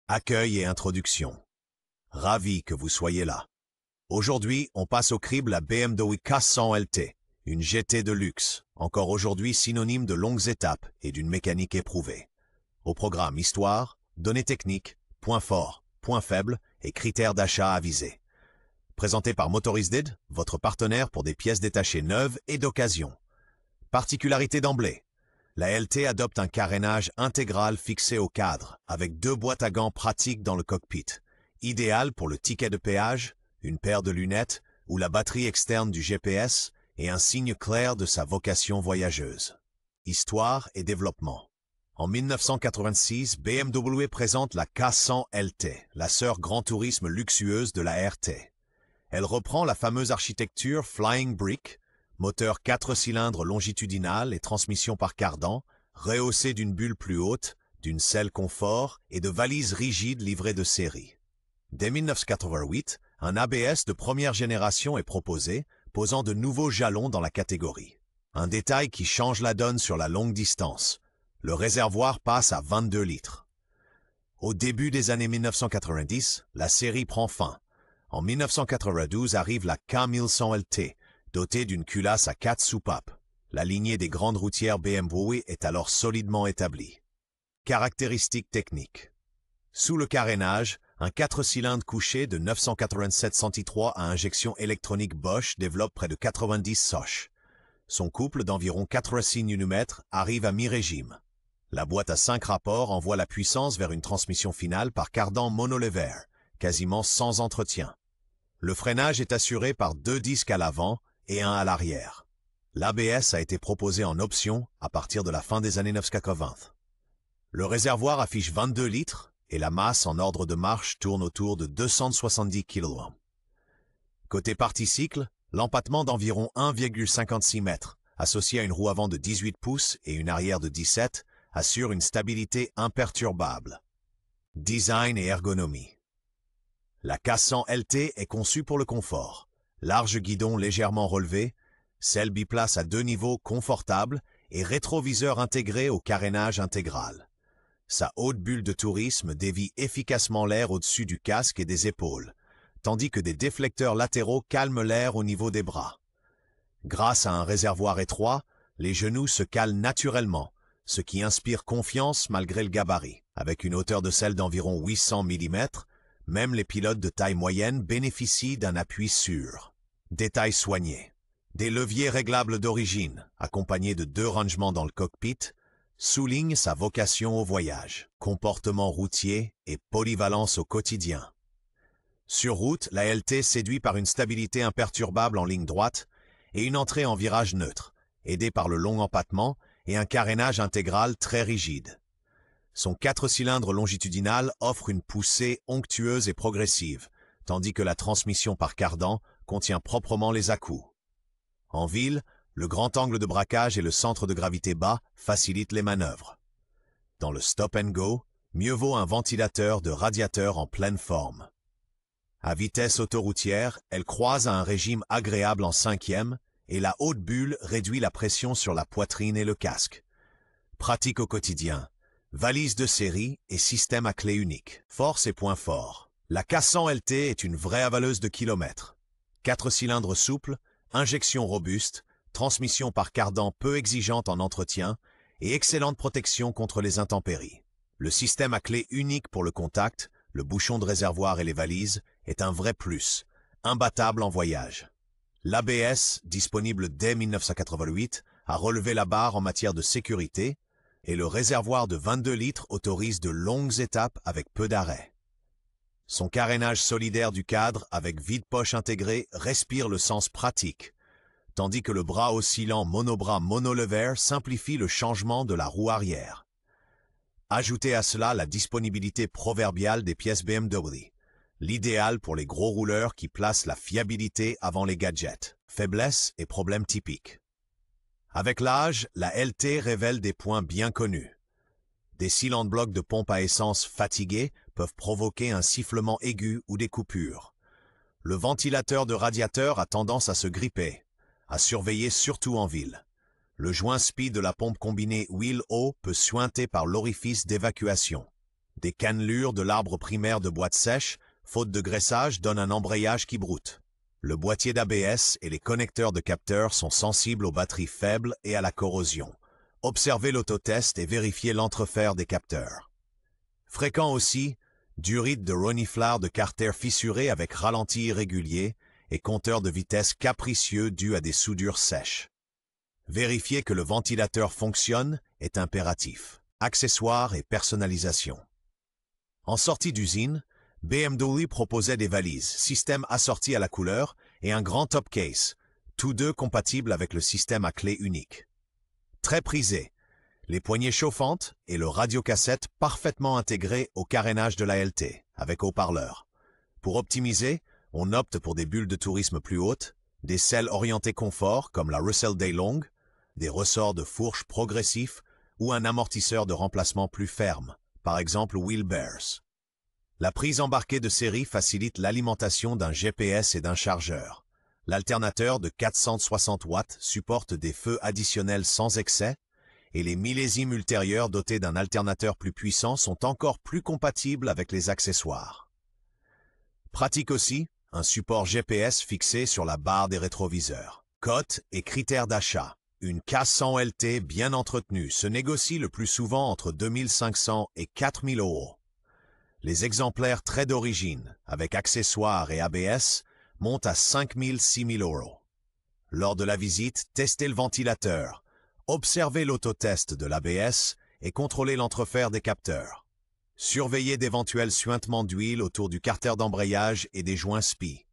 Accueil et introduction. Ravi que vous soyez là. Aujourd'hui, on passe au crible la BMW K100 LT, une GT de luxe, encore aujourd'hui synonyme de longues étapes et d'une mécanique éprouvée. Au programme histoire, données techniques, points forts, points faibles et critères d'achat avisés. Présenté par Motoristed, votre partenaire pour des pièces détachées neuves et d'occasion. Particularité d'emblée. La LT adopte un carénage intégral fixé au cadre, avec 2 boîtes à gants pratiques dans le cockpit, idéal pour le ticket de péage, une paire de lunettes ou la batterie externe du GPS et un signe clair de sa vocation voyageuse. Histoire et développement. En 1986, BMW présente la K100 LT, la sœur grand tourisme luxueuse de la RT. Elle reprend la fameuse architecture Flying Brick, moteur 4 cylindres longitudinal et transmission par cardan, rehaussé d'une bulle plus haute, d'une selle confort et de valises rigides livrées de série. Dès 1988, un ABS de première génération est proposé, posant de nouveaux jalons dans la catégorie. Un détail qui change la donne sur la longue distance. Le réservoir passe à 22 litres. Au début des années 1990, la série prend fin. En 1992 arrive la K1100 LT, dotée d'une culasse à 4 soupapes. La lignée des grandes routières BMW est alors solidement établie. Caractéristiques techniques. Sous le carénage, un 4 cylindres couché de 987 cm3 à injection électronique Bosch développe près de 90 soches. Son couple d'environ 86 Nm arrive à mi-régime. La boîte à 5 rapports envoie la puissance vers une transmission finale par cardan monolever, quasiment sans entretien. Le freinage est assuré par 2 disques à l'avant et un à l'arrière. L'ABS a été proposé en option à partir de la fin des années 1980. Le réservoir affiche 22 litres et la masse en ordre de marche tourne autour de 270 kg. Côté partie-cycle, l'empattement d'environ 1,56 m, associé à une roue avant de 18 pouces et une arrière de 17, assure une stabilité imperturbable. Design et ergonomie. La K100 LT est conçue pour le confort. Large guidon légèrement relevé, selle biplace à 2 niveaux confortable et rétroviseur intégré au carénage intégral. Sa haute bulle de tourisme dévie efficacement l'air au-dessus du casque et des épaules, tandis que des déflecteurs latéraux calment l'air au niveau des bras. Grâce à un réservoir étroit, les genoux se calent naturellement, ce qui inspire confiance malgré le gabarit. Avec une hauteur de selle d'environ 800 mm, même les pilotes de taille moyenne bénéficient d'un appui sûr. Détails soignés. Des leviers réglables d'origine, accompagnés de 2 rangements dans le cockpit, soulignent sa vocation au voyage, comportement routier et polyvalence au quotidien. Sur route, la LT séduit par une stabilité imperturbable en ligne droite et une entrée en virage neutre, aidée par le long empattement et un carénage intégral très rigide. Son 4 cylindres longitudinal offre une poussée onctueuse et progressive, tandis que la transmission par cardan contient proprement les à-coups. En ville, le grand angle de braquage et le centre de gravité bas facilitent les manœuvres. Dans le stop and go, mieux vaut un ventilateur de radiateur en pleine forme. À vitesse autoroutière, elle croise à un régime agréable en 5e et la haute bulle réduit la pression sur la poitrine et le casque. Pratique au quotidien. Valise de série et système à clé unique. Force et points forts. La K100 LT est une vraie avaleuse de kilomètres. 4 cylindres souples, injection robuste, transmission par cardan peu exigeante en entretien et excellente protection contre les intempéries. Le système à clé unique pour le contact, le bouchon de réservoir et les valises est un vrai plus, imbattable en voyage. L'ABS, disponible dès 1988, a relevé la barre en matière de sécurité, et le réservoir de 22 litres autorise de longues étapes avec peu d'arrêts. Son carénage solidaire du cadre avec vide-poche intégré respire le sens pratique, tandis que le bras oscillant monobras monolever simplifie le changement de la roue arrière. Ajoutez à cela la disponibilité proverbiale des pièces BMW, l'idéal pour les gros rouleurs qui placent la fiabilité avant les gadgets, faiblesses et problèmes typiques. Avec l'âge, la LT révèle des points bien connus. Des cylindres blocs de pompe à essence fatigués peuvent provoquer un sifflement aigu ou des coupures. Le ventilateur de radiateur a tendance à se gripper, à surveiller surtout en ville. Le joint speed de la pompe combinée huile-eau peut suinter par l'orifice d'évacuation. Des cannelures de l'arbre primaire de boîte sèche, faute de graissage, donnent un embrayage qui broute. Le boîtier d'ABS et les connecteurs de capteurs sont sensibles aux batteries faibles et à la corrosion. Observez l'autotest et vérifiez l'entrefer des capteurs. Fréquent aussi, durite de reniflard de carter fissuré avec ralenti irrégulier et compteur de vitesse capricieux dû à des soudures sèches. Vérifier que le ventilateur fonctionne est impératif. Accessoires et personnalisation. En sortie d'usine, BMW proposait des valises, système assorti à la couleur et un grand top case, tous deux compatibles avec le système à clé unique. Très prisé, les poignées chauffantes et le radiocassette parfaitement intégrés au carénage de la LT, avec haut-parleur. Pour optimiser, on opte pour des bulles de tourisme plus hautes, des selles orientées confort comme la Russell Daylong, des ressorts de fourche progressifs ou un amortisseur de remplacement plus ferme, par exemple Wheel Bears. La prise embarquée de série facilite l'alimentation d'un GPS et d'un chargeur. L'alternateur de 460 watts supporte des feux additionnels sans excès, et les millésimes ultérieurs dotés d'un alternateur plus puissant sont encore plus compatibles avec les accessoires. Pratique aussi, un support GPS fixé sur la barre des rétroviseurs. Cote et critères d'achat. Une K100 LT bien entretenue se négocie le plus souvent entre 2500 et 4000 €. Les exemplaires très d'origine, avec accessoires et ABS, montent à 5000-6000 €. Lors de la visite, testez le ventilateur, observez l'autotest de l'ABS et contrôlez l'entrefer des capteurs. Surveillez d'éventuels suintements d'huile autour du carter d'embrayage et des joints SPI,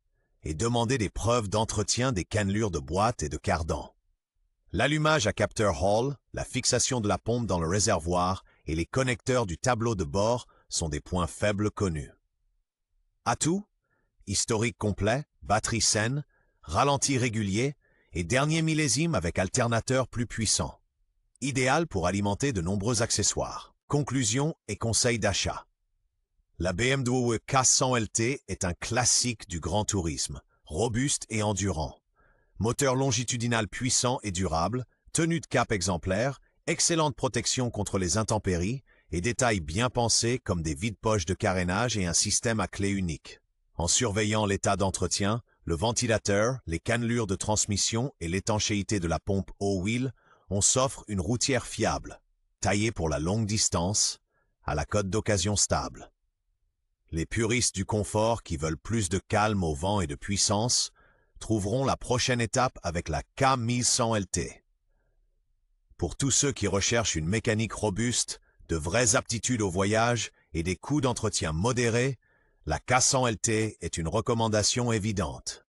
et demandez des preuves d'entretien des cannelures de boîte et de cardan. L'allumage à capteur Hall, la fixation de la pompe dans le réservoir et les connecteurs du tableau de bord sont des points faibles connus. Atouts, historique complet, batterie saine, ralenti régulier et dernier millésime avec alternateur plus puissant. Idéal pour alimenter de nombreux accessoires. Conclusion et conseils d'achat. La BMW K100 LT est un classique du grand tourisme, robuste et endurant. Moteur longitudinal puissant et durable, tenue de cap exemplaire, excellente protection contre les intempéries et détails bien pensés comme des vides-poches de carénage et un système à clé unique. En surveillant l'état d'entretien, le ventilateur, les cannelures de transmission et l'étanchéité de la pompe O-Wheel, on s'offre une routière fiable, taillée pour la longue distance, à la cote d'occasion stable. Les puristes du confort qui veulent plus de calme au vent et de puissance trouveront la prochaine étape avec la K1100 LT. Pour tous ceux qui recherchent une mécanique robuste, de vraies aptitudes au voyage et des coûts d'entretien modérés, la K100 LT est une recommandation évidente.